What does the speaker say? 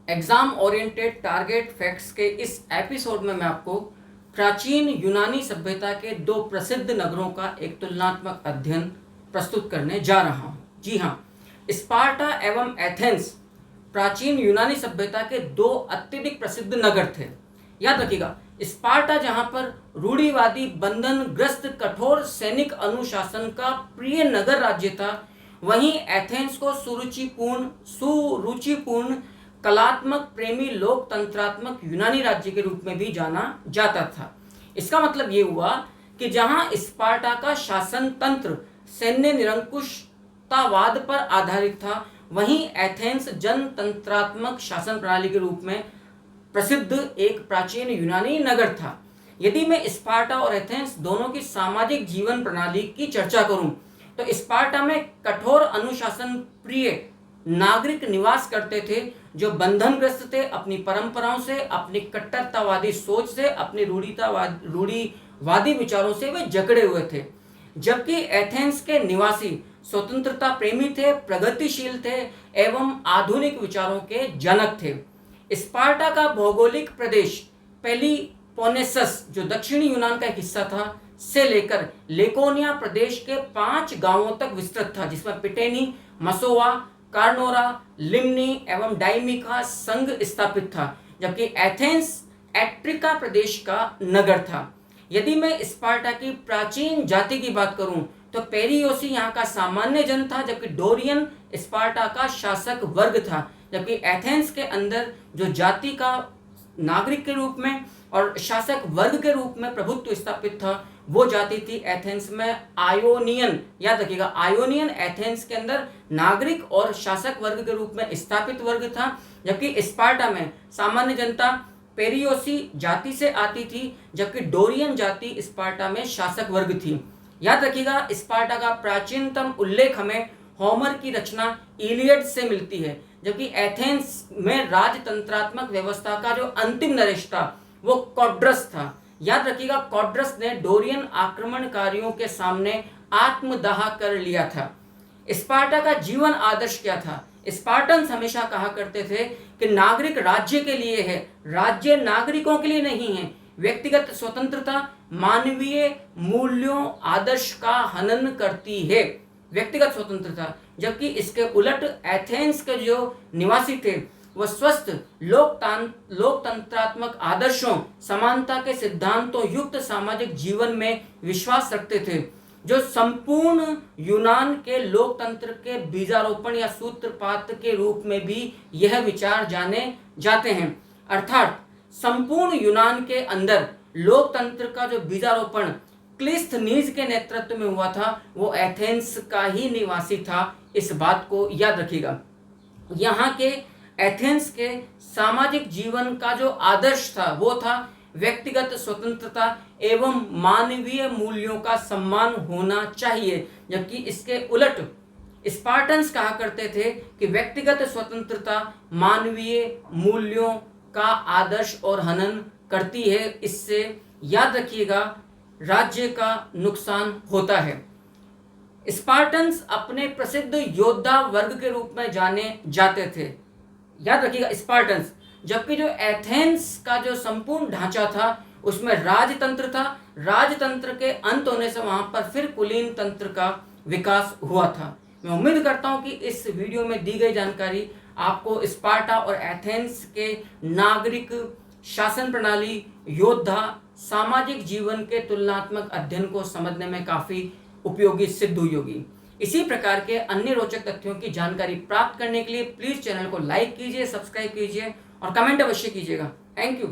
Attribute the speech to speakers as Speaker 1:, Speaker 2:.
Speaker 1: Exam oriented target facts के इस episode में मैं आपको प्राचीन यूनानी सभ्यता के दो प्रसिद्ध नगरों का एक तुलनात्मक अध्ययन प्रस्तुत करने जा रहा हूं। जी हां, स्पार्टा एवं एथेंस प्राचीन यूनानी सभ्यता के दो अत्यधिक प्रसिद्ध नगर थे। याद रखिएगा, स्पार्टा जहां पर रूढ़िवादी बंधन ग्रस्त कठोर सैनिक अनुशासन का प्रिय नगर राज्य था, वहीं एथेंस को सुरुचिपूर्ण कलात्मक प्रेमी लोकतंत्रात्मक यूनानी राज्य के रूप में भी जाना जाता था। इसका मतलब ये हुआ कि जहां स्पार्टा का शासन तंत्र सैन्य निरंकुशतावाद पर आधारित था, वहीं एथेंस जनतंत्रात्मक शासन प्रणाली के रूप में प्रसिद्ध एक प्राचीन यूनानी नगर था। यदि मैं स्पार्टा और एथेंस दोनों की सामाजिक जीवन प्रणाली की चर्चा करूं, तो स्पार्टा में कठोर अनुशासन प्रिय नागरिक निवास करते थे, जो बंधनग्रस्त थे अपनी परंपराओं से, अपनी कट्टरतावादी सोच से, अपनी रूढ़िवादी विचारों से वे जकड़े हुए थे। जबकि एथेंस के निवासी स्वतंत्रता प्रेमी थे, प्रगतिशील थे एवं आधुनिक विचारों के जनक थे। स्पार्टा का भौगोलिक प्रदेश पेलिपोनेसस, जो दक्षिणी यूनान का एक हिस्सा था, से लेकर लेकोनिया प्रदेश के 5 गांवों तक विस्तृत था, जिसमें पिटेनी, मसोवा, कार्नोरा, लिम्नी एवं डाइमिका संघ स्थापित था। जबकि एथेंस एट्रिका प्रदेश का नगर था। यदि मैं स्पार्टा की प्राचीन जाति की बात करूं, तो पेरियोसी यहाँ का सामान्य जन था, जबकि डोरियन स्पार्टा का शासक वर्ग था। जबकि एथेंस के अंदर जो जाति का नागरिक के रूप में और शासक वर्ग के रूप में प्रभुत्व स्थापित था, वो जाति थी एथेंस में आयोनियन। याद रखिएगा, आयोनियन एथेंस के अंदर नागरिक और शासक वर्ग के रूप में स्थापित वर्ग था। जबकि स्पार्टा में सामान्य जनता पेरियोसी जाति से आती थी, जबकि डोरियन जाति स्पार्टा में शासक वर्ग थी। याद रखिएगा, स्पार्टा का प्राचीनतम उल्लेख हमें होमर की रचना इलियड से मिलती है, जबकि एथेंस में राजतंत्रात्मक व्यवस्था का जो अंतिम नरेश था वो कॉड्रस था। याद रखिएगा, कॉड्रस ने डोरियन आक्रमणकारियों के सामने आत्मदाह कर लिया था। स्पार्टा का जीवन आदर्श क्या था? स्पार्टन्स हमेशा कहा करते थे कि नागरिक राज्य के लिए है, राज्य नागरिकों के लिए नहीं है। व्यक्तिगत स्वतंत्रता मानवीय मूल्यों आदर्श का हनन करती है, व्यक्तिगत स्वतंत्रता। जबकि इसके उलट एथेंस के जो निवासी थे, वह स्वस्थ लोकतंत्रात्मक आदर्शों, समानता के सिद्धांतों युक्त सामाजिक जीवन में विश्वास रखते थे, जो संपूर्ण यूनान के लोकतंत्र के बीजारोपण या सूत्रपात के रूप में भी यह विचार जाने जाते हैं। अर्थात संपूर्ण यूनान के अंदर लोकतंत्र का जो बीजारोपण क्लिस्थनीज के नेतृत्व में हुआ था, वो एथेंस का ही निवासी था। इस बात को याद रखिएगा। यहाँ के एथेंस के सामाजिक जीवन का जो आदर्श था, वो था व्यक्तिगत स्वतंत्रता एवं मानवीय मूल्यों का सम्मान होना चाहिए। जबकि इसके उलट स्पार्टन्स कहा करते थे कि व्यक्तिगत स्वतंत्रता मानवीय मूल्यों का आदर्श और हनन करती है। इससे याद रखिएगा, राज्य का नुकसान होता है। स्पार्टन्स अपने प्रसिद्ध योद्धा वर्ग के रूप में जाने जाते थे। याद रखिएगा, स्पार्टन्स। जबकि जो एथेंस का जो संपूर्ण ढांचा था, उसमें राजतंत्र था। राजतंत्र के अंत होने से वहां पर फिर कुलीन तंत्र का विकास हुआ था। मैं उम्मीद करता हूं कि इस वीडियो में दी गई जानकारी आपको स्पार्टा और एथेंस के नागरिक शासन प्रणाली, योद्धा, सामाजिक जीवन के तुलनात्मक अध्ययन को समझने में काफी उपयोगी सिद्ध हुई होगी। इसी प्रकार के अन्य रोचक तथ्यों की जानकारी प्राप्त करने के लिए प्लीज चैनल को लाइक कीजिए, सब्सक्राइब कीजिए और कमेंट अवश्य कीजिएगा। Thank you.